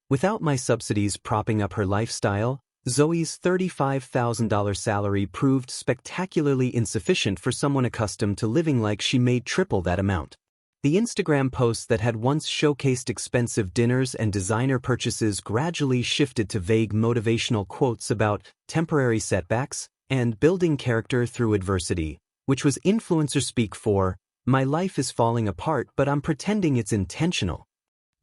A: Without my subsidies propping up her lifestyle, Zoe's $35,000 salary proved spectacularly insufficient for someone accustomed to living like she made triple that amount. The Instagram posts that had once showcased expensive dinners and designer purchases gradually shifted to vague motivational quotes about temporary setbacks and building character through adversity, which was influencer speak for, my life is falling apart but I'm pretending it's intentional.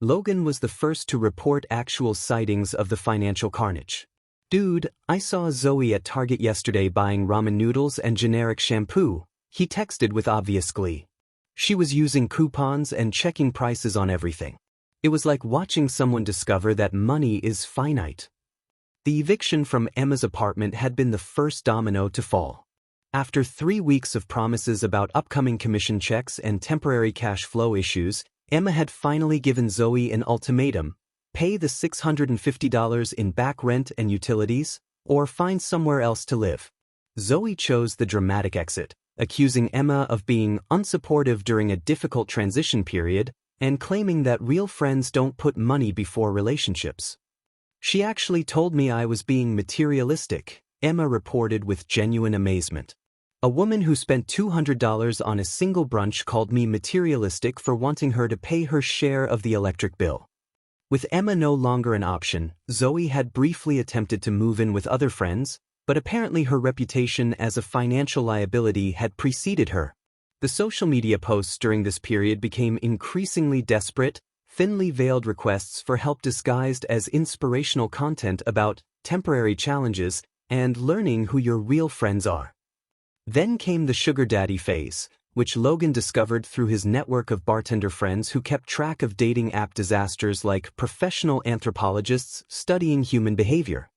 A: Logan was the first to report actual sightings of the financial carnage. Dude, I saw Zoe at Target yesterday buying ramen noodles and generic shampoo, he texted with obvious glee. She was using coupons and checking prices on everything. It was like watching someone discover that money is finite. The eviction from Emma's apartment had been the first domino to fall. After 3 weeks of promises about upcoming commission checks and temporary cash flow issues, Emma had finally given Zoe an ultimatum: pay the $650 in back rent and utilities, or find somewhere else to live. Zoe chose the dramatic exit, accusing Emma of being unsupportive during a difficult transition period and claiming that real friends don't put money before relationships. She actually told me I was being materialistic, Emma reported with genuine amazement. A woman who spent $200 on a single brunch called me materialistic for wanting her to pay her share of the electric bill. With Emma no longer an option, Zoe had briefly attempted to move in with other friends, but apparently her reputation as a financial liability had preceded her. The social media posts during this period became increasingly desperate, thinly veiled requests for help disguised as inspirational content about temporary challenges and learning who your real friends are. Then came the sugar daddy phase, which Logan discovered through his network of bartender friends who kept track of dating app disasters like professional anthropologists studying human behavior.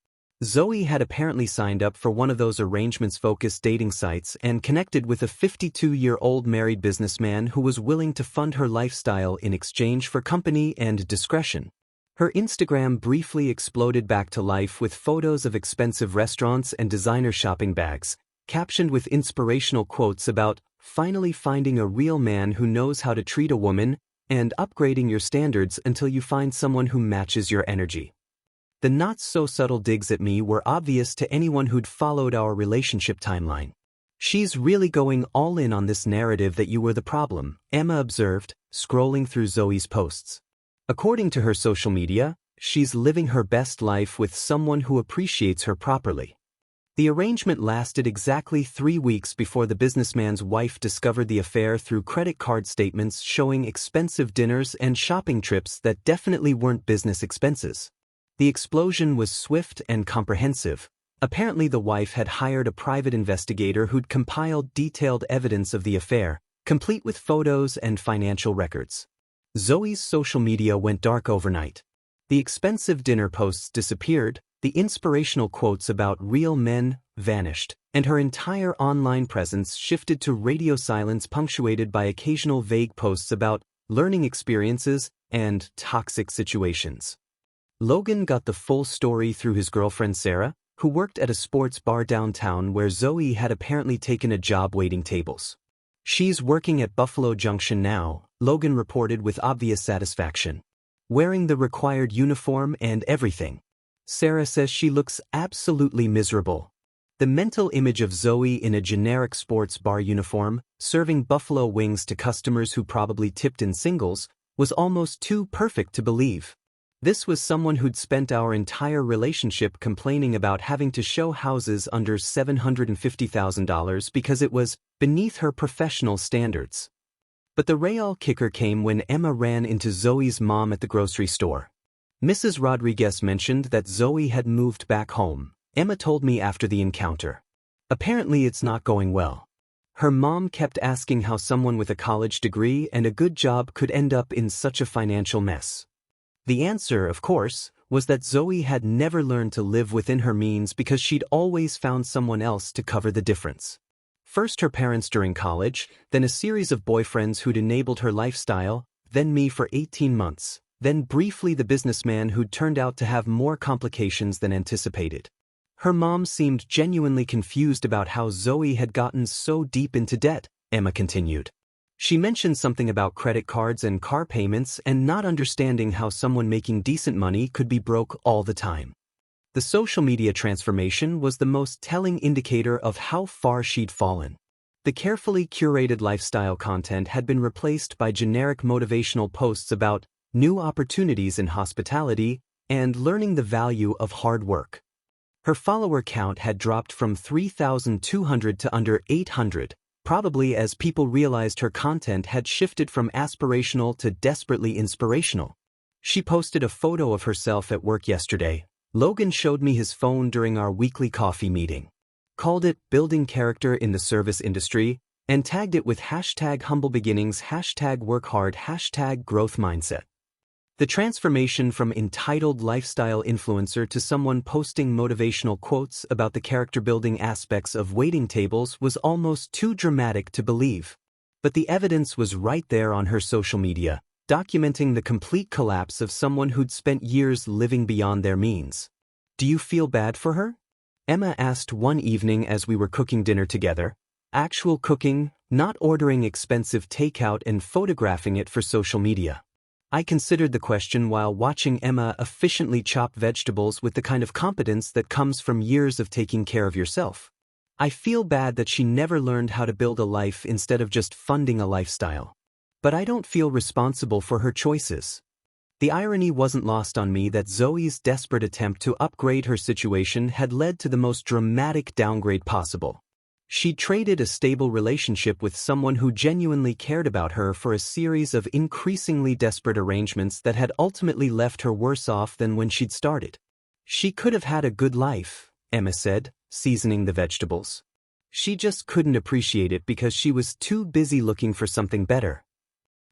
A: Zoe had apparently signed up for one of those arrangements-focused dating sites and connected with a 52-year-old married businessman who was willing to fund her lifestyle in exchange for company and discretion. Her Instagram briefly exploded back to life with photos of expensive restaurants and designer shopping bags, captioned with inspirational quotes about finally finding a real man who knows how to treat a woman and upgrading your standards until you find someone who matches your energy. The not-so-subtle digs at me were obvious to anyone who'd followed our relationship timeline. "She's really going all in on this narrative that you were the problem," Emma observed, scrolling through Zoe's posts. According to her social media, she's living her best life with someone who appreciates her properly. The arrangement lasted exactly 3 weeks before the businessman's wife discovered the affair through credit card statements showing expensive dinners and shopping trips that definitely weren't business expenses. The explosion was swift and comprehensive. Apparently the wife had hired a private investigator who'd compiled detailed evidence of the affair, complete with photos and financial records. Zoe's social media went dark overnight. The expensive dinner posts disappeared, the inspirational quotes about real men vanished, and her entire online presence shifted to radio silence punctuated by occasional vague posts about learning experiences and toxic situations. Logan got the full story through his girlfriend Sarah, who worked at a sports bar downtown where Zoe had apparently taken a job waiting tables. "She's working at Buffalo Junction now," Logan reported with obvious satisfaction. "Wearing the required uniform and everything. Sarah says she looks absolutely miserable." The mental image of Zoe in a generic sports bar uniform, serving buffalo wings to customers who probably tipped in singles, was almost too perfect to believe. This was someone who'd spent our entire relationship complaining about having to show houses under $750,000 because it was beneath her professional standards. But the real kicker came when Emma ran into Zoe's mom at the grocery store. Mrs. Rodriguez mentioned that Zoe had moved back home, Emma told me after the encounter. Apparently it's not going well. Her mom kept asking how someone with a college degree and a good job could end up in such a financial mess. The answer, of course, was that Zoe had never learned to live within her means because she'd always found someone else to cover the difference. First her parents during college, then a series of boyfriends who'd enabled her lifestyle, then me for 18 months. Then briefly the businessman who'd turned out to have more complications than anticipated. Her mom seemed genuinely confused about how Zoe had gotten so deep into debt, Emma continued. She mentioned something about credit cards and car payments and not understanding how someone making decent money could be broke all the time. The social media transformation was the most telling indicator of how far she'd fallen. The carefully curated lifestyle content had been replaced by generic motivational posts about new opportunities in hospitality and learning the value of hard work. Her follower count had dropped from 3,200 to under 800, probably as people realized her content had shifted from aspirational to desperately inspirational. She posted a photo of herself at work yesterday. Logan showed me his phone during our weekly coffee meeting. Called it "Building Character in the Service Industry" and tagged it with #HumbleBeginnings, #WorkHard, #GrowthMindset. The transformation from entitled lifestyle influencer to someone posting motivational quotes about the character-building aspects of waiting tables was almost too dramatic to believe. But the evidence was right there on her social media, documenting the complete collapse of someone who'd spent years living beyond their means. "Do you feel bad for her?" Emma asked one evening as we were cooking dinner together. Actual cooking, not ordering expensive takeout and photographing it for social media. I considered the question while watching Emma efficiently chop vegetables with the kind of competence that comes from years of taking care of yourself. I feel bad that she never learned how to build a life instead of just funding a lifestyle. But I don't feel responsible for her choices. The irony wasn't lost on me that Zoe's desperate attempt to upgrade her situation had led to the most dramatic downgrade possible. She traded a stable relationship with someone who genuinely cared about her for a series of increasingly desperate arrangements that had ultimately left her worse off than when she'd started. "She could have had a good life," Emma said, seasoning the vegetables. She just couldn't appreciate it because she was too busy looking for something better.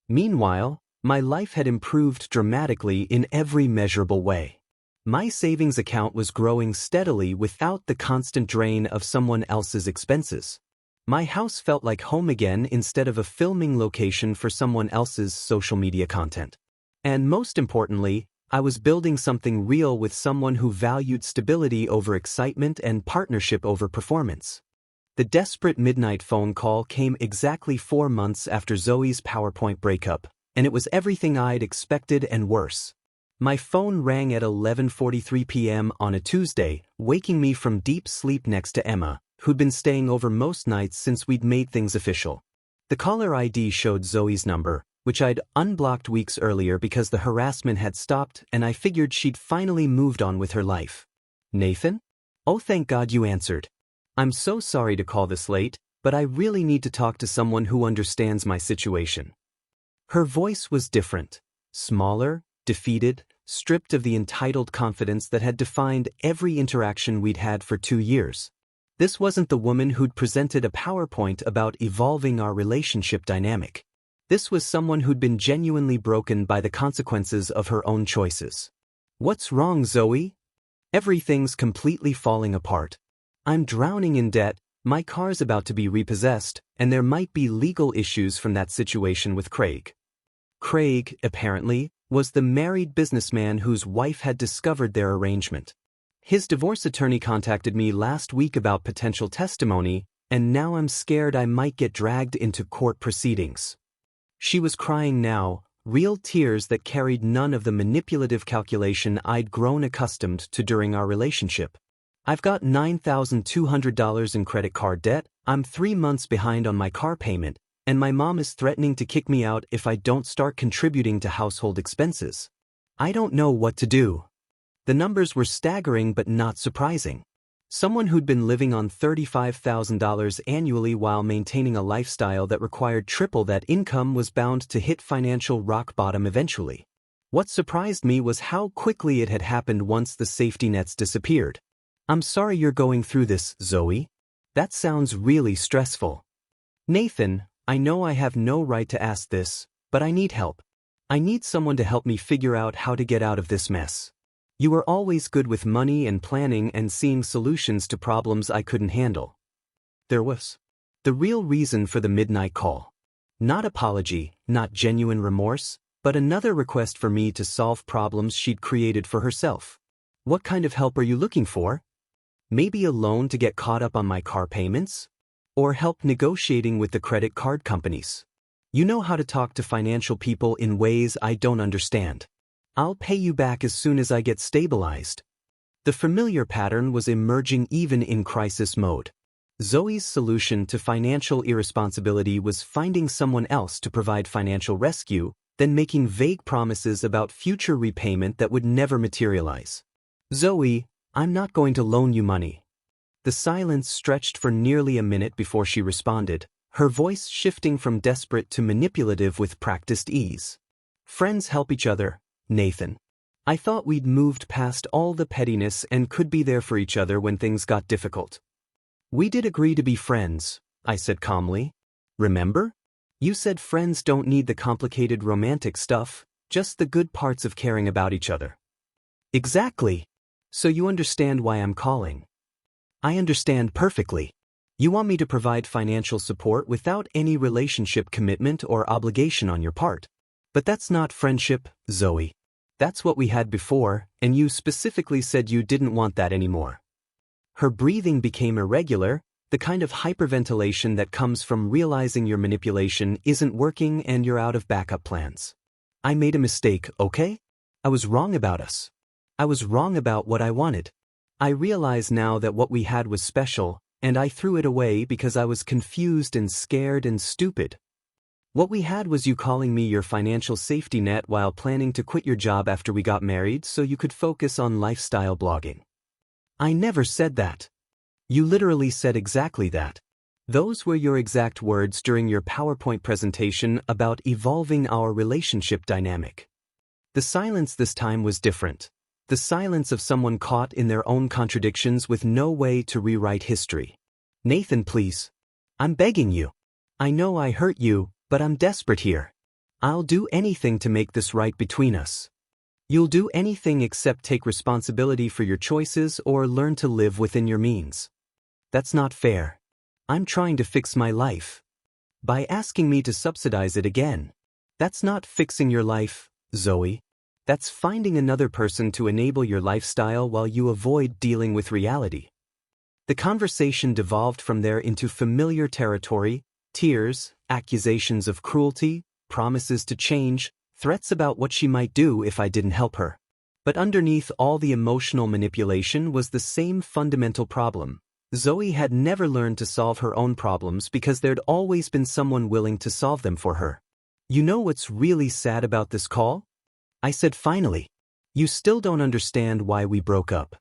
A: Meanwhile, my life had improved dramatically in every measurable way. My savings account was growing steadily without the constant drain of someone else's expenses. My house felt like home again instead of a filming location for someone else's social media content. And most importantly, I was building something real with someone who valued stability over excitement and partnership over performance. The desperate midnight phone call came exactly 4 months after Zoe's PowerPoint breakup, and it was everything I'd expected and worse. My phone rang at 11:43 p.m. on a Tuesday, waking me from deep sleep next to Emma, who'd been staying over most nights since we'd made things official. The caller ID showed Zoe's number, which I'd unblocked weeks earlier because the harassment had stopped and I figured she'd finally moved on with her life. "Nathan? Oh, thank God you answered. I'm so sorry to call this late, but I really need to talk to someone who understands my situation." Her voice was different, smaller, defeated, stripped of the entitled confidence that had defined every interaction we'd had for 2 years. This wasn't the woman who'd presented a PowerPoint about evolving our relationship dynamic. This was someone who'd been genuinely broken by the consequences of her own choices. "What's wrong, Zoe?" "Everything's completely falling apart. I'm drowning in debt, my car's about to be repossessed, and there might be legal issues from that situation with Craig." Craig, apparently, was the married businessman whose wife had discovered their arrangement. His divorce attorney contacted me last week about potential testimony, and now I'm scared I might get dragged into court proceedings. She was crying now, real tears that carried none of the manipulative calculation I'd grown accustomed to during our relationship. "I've got $9,200 in credit card debt, I'm 3 months behind on my car payment, and my mom is threatening to kick me out if I don't start contributing to household expenses. I don't know what to do." The numbers were staggering but not surprising. Someone who'd been living on $35,000 annually while maintaining a lifestyle that required triple that income was bound to hit financial rock bottom eventually. What surprised me was how quickly it had happened once the safety nets disappeared. "I'm sorry you're going through this, Zoe. That sounds really stressful." "Nathan, I know I have no right to ask this, but I need help. I need someone to help me figure out how to get out of this mess. You were always good with money and planning and seeing solutions to problems I couldn't handle." There was the real reason for the midnight call. Not apology, not genuine remorse, but another request for me to solve problems she'd created for herself. "What kind of help are you looking for? Maybe a loan to get caught up on my car payments? Or help negotiating with the credit card companies? You know how to talk to financial people in ways I don't understand. I'll pay you back as soon as I get stabilized." The familiar pattern was emerging even in crisis mode. Zoe's solution to financial irresponsibility was finding someone else to provide financial rescue, then making vague promises about future repayment that would never materialize. "Zoe, I'm not going to loan you money." The silence stretched for nearly a minute before she responded, her voice shifting from desperate to manipulative with practiced ease. "Friends help each other, Nathan. I thought we'd moved past all the pettiness and could be there for each other when things got difficult." "We did agree to be friends," I said calmly. "Remember? You said friends don't need the complicated romantic stuff, just the good parts of caring about each other." "Exactly. So you understand why I'm calling." "I understand perfectly. You want me to provide financial support without any relationship commitment or obligation on your part. But that's not friendship, Zoe. That's what we had before, and you specifically said you didn't want that anymore." Her breathing became irregular, the kind of hyperventilation that comes from realizing your manipulation isn't working and you're out of backup plans. "I made a mistake, okay? I was wrong about us. I was wrong about what I wanted. I realize now that what we had was special, and I threw it away because I was confused and scared and stupid. What we had was you calling me your financial safety net while planning to quit your job after we got married so you could focus on lifestyle blogging." "I never said that." "You literally said exactly that. Those were your exact words during your PowerPoint presentation about evolving our relationship dynamic." The silence this time was different. The silence of someone caught in their own contradictions with no way to rewrite history. Nathan, please. I'm begging you. I know I hurt you, but I'm desperate here. I'll do anything to make this right between us. You'll do anything except take responsibility for your choices or learn to live within your means. That's not fair. I'm trying to fix my life. By asking me to subsidize it again. That's not fixing your life, Zoe. That's finding another person to enable your lifestyle while you avoid dealing with reality. The conversation devolved from there into familiar territory, tears, accusations of cruelty, promises to change, threats about what she might do if I didn't help her. But underneath all the emotional manipulation was the same fundamental problem. Zoe had never learned to solve her own problems because there'd always been someone willing to solve them for her. You know what's really sad about this call? I said finally. You still don't understand why we broke up.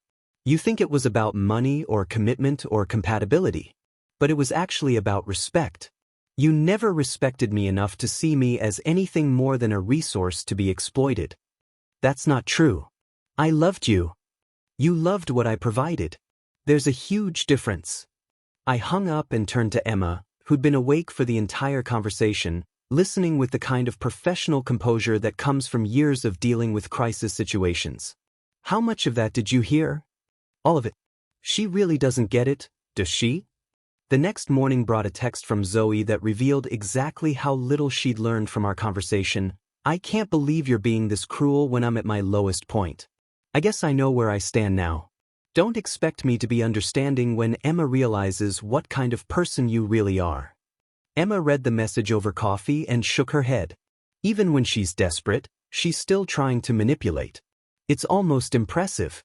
A: You think it was about money or commitment or compatibility. But it was actually about respect. You never respected me enough to see me as anything more than a resource to be exploited. That's not true. I loved you. You loved what I provided. There's a huge difference. I hung up and turned to Emma, who'd been awake for the entire conversation, listening with the kind of professional composure that comes from years of dealing with crisis situations. How much of that did you hear? All of it. She really doesn't get it, does she? The next morning brought a text from Zoe that revealed exactly how little she'd learned from our conversation. I can't believe you're being this cruel when I'm at my lowest point. I guess I know where I stand now. Don't expect me to be understanding when Emma realizes what kind of person you really are. Emma read the message over coffee and shook her head. Even when she's desperate, she's still trying to manipulate. It's almost impressive.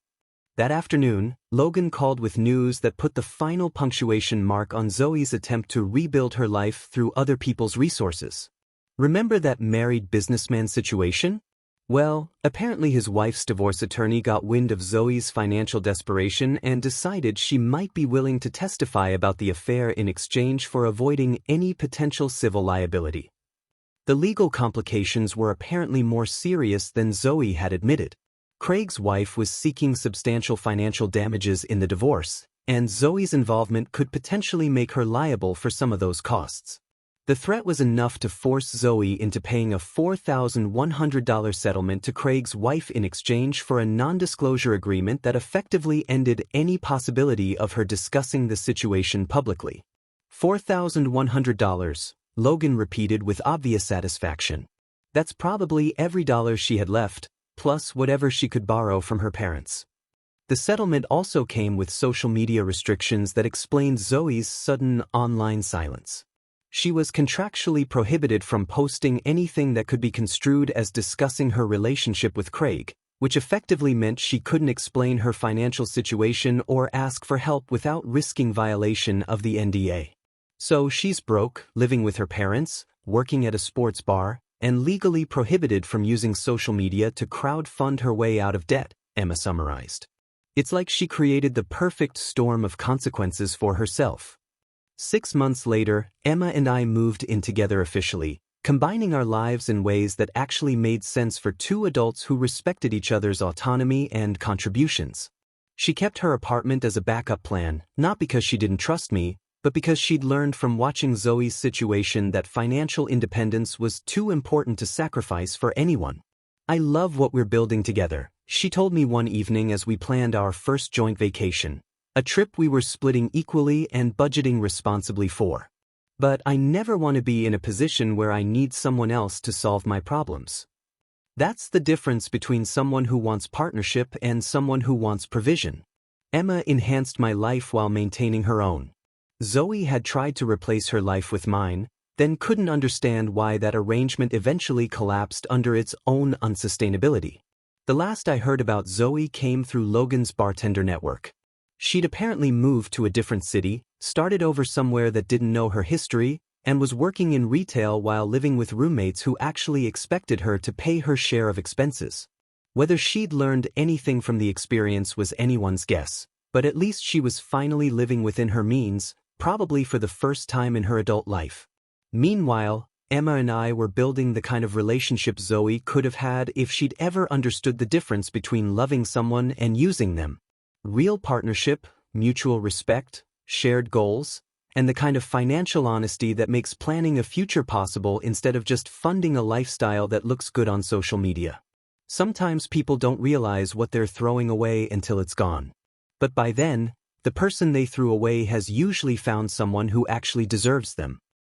A: That afternoon, Logan called with news that put the final punctuation mark on Zoe's attempt to rebuild her life through other people's resources. Remember that married businessman situation? Well, apparently his wife's divorce attorney got wind of Zoe's financial desperation and decided she might be willing to testify about the affair in exchange for avoiding any potential civil liability. The legal complications were apparently more serious than Zoe had admitted. Craig's wife was seeking substantial financial damages in the divorce, and Zoe's involvement could potentially make her liable for some of those costs. The threat was enough to force Zoe into paying a $4,100 settlement to Craig's wife in exchange for a non-disclosure agreement that effectively ended any possibility of her discussing the situation publicly. $4,100, Logan repeated with obvious satisfaction. That's probably every dollar she had left, plus whatever she could borrow from her parents. The settlement also came with social media restrictions that explained Zoe's sudden online silence. She was contractually prohibited from posting anything that could be construed as discussing her relationship with Craig, which effectively meant she couldn't explain her financial situation or ask for help without risking violation of the NDA. So she's broke, living with her parents, working at a sports bar, and legally prohibited from using social media to crowdfund her way out of debt, Emma summarized. It's like she created the perfect storm of consequences for herself. 6 months later, Emma and I moved in together officially, combining our lives in ways that actually made sense for two adults who respected each other's autonomy and contributions. She kept her apartment as a backup plan, not because she didn't trust me, but because she'd learned from watching Zoe's situation that financial independence was too important to sacrifice for anyone. I love what we're building together, she told me one evening as we planned our first joint vacation. A trip we were splitting equally and budgeting responsibly for. But I never want to be in a position where I need someone else to solve my problems. That's the difference between someone who wants partnership and someone who wants provision. Emma enhanced my life while maintaining her own. Zoe had tried to replace her life with mine, then couldn't understand why that arrangement eventually collapsed under its own unsustainability. The last I heard about Zoe came through Logan's bartender network. She'd apparently moved to a different city, started over somewhere that didn't know her history, and was working in retail while living with roommates who actually expected her to pay her share of expenses. Whether she'd learned anything from the experience was anyone's guess, but at least she was finally living within her means, probably for the first time in her adult life. Meanwhile, Emma and I were building the kind of relationship Zoe could have had if she'd ever understood the difference between loving someone and using them. Real partnership, mutual respect, shared goals, And the kind of financial honesty that makes planning a future possible instead of just funding a lifestyle that looks good on social media. Sometimes people don't realize what they're throwing away until it's gone. But by then, the person they threw away has usually found someone who actually deserves them.